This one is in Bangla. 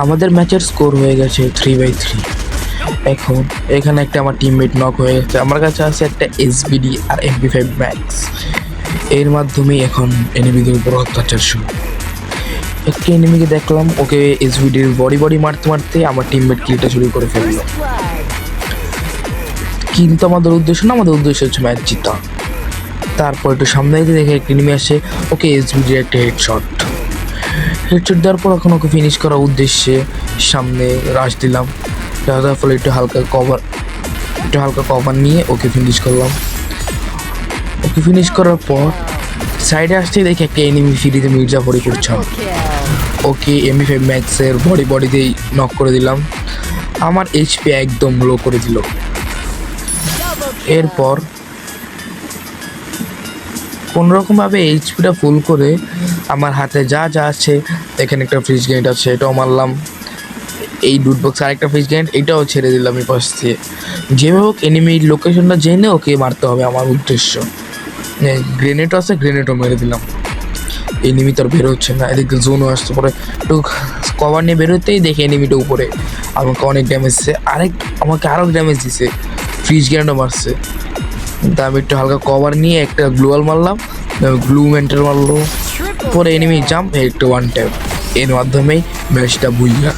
আমাদের ম্যাচের স্কোর হয়ে গেছে 3/3। এখন এখানে একটা আমার টিমমেট নক হয়ে গেছে। আমার কাছে আছে একটা SBD আর MP5 ম্যাক্স। এর মাধ্যমেই এখন এনিমিদের উপর অত্যাচার শুরু। একটা এনিমিকে দেখলাম, ওকে SBDর বডি মারতে মারতে আমার টিমমেট কিলটা শুরু করে ফেললো। কিন্তু আমাদের উদ্দেশ্য না, আমাদের উদ্দেশ্য হচ্ছে ম্যাচ জিতা। তারপর একটু সামনে দেখে একটা এনিমি আসে, ওকে SBDর একটা হেডশট দেওয়ার পর এখন ওকে ফিনিশ করার উদ্দেশ্যে সামনে রাশ দিলাম। যার ফলে একটু হালকা কভার নিয়ে ওকে ফিনিশ করলাম। ওকে ফিনিশ করার পর সাইডে আসতে দেখে একটা এনিমি ফ্রিতে মির্জাফরি করছে। ওকে MP5 ম্যাক্সের বডিতেই নক করে দিলাম। আমার HP একদম লো করে দিল। এরপর কোনোরকমভাবে HPটা ফুল করে আমার হাতে যা আছে, এখানে একটা ফ্রিজ গ্রেনেড আছে, এটাও মারলাম। এই লুট বক্স আরেকটা ফ্রিজ গ্রেনেড, এটাও ছেড়ে দিলাম এই পাশ দিয়ে। যেভাবে হোক এনিমির লোকেশনটা জেনে ওকে মারতে হবে আমার উদ্দেশ্য। গ্রেনেডও আছে, গ্রেনেডও মেরে দিলাম। এনিমি তো আর বেরোচ্ছে না, এদিকে জোনও আসতে পরে একটু কভার নিয়ে বেরোতেই দেখে এনিমিটা উপরে আমাকে অনেক ড্যামেজ দিচ্ছে। আমাকে আরও ড্যামেজ দিছে, ফ্রিজ গ্রেনেডও মারছে। তা আমি একটু হালকা কভার নিয়ে একটা গ্লুয়াল মারলাম, গ্লু মেন্টার মারলো, পরে এনিমি জাম্প একটু ওয়ান ট্যাপ। এর মাধ্যমেই ম্যাচটা বুঝলাম।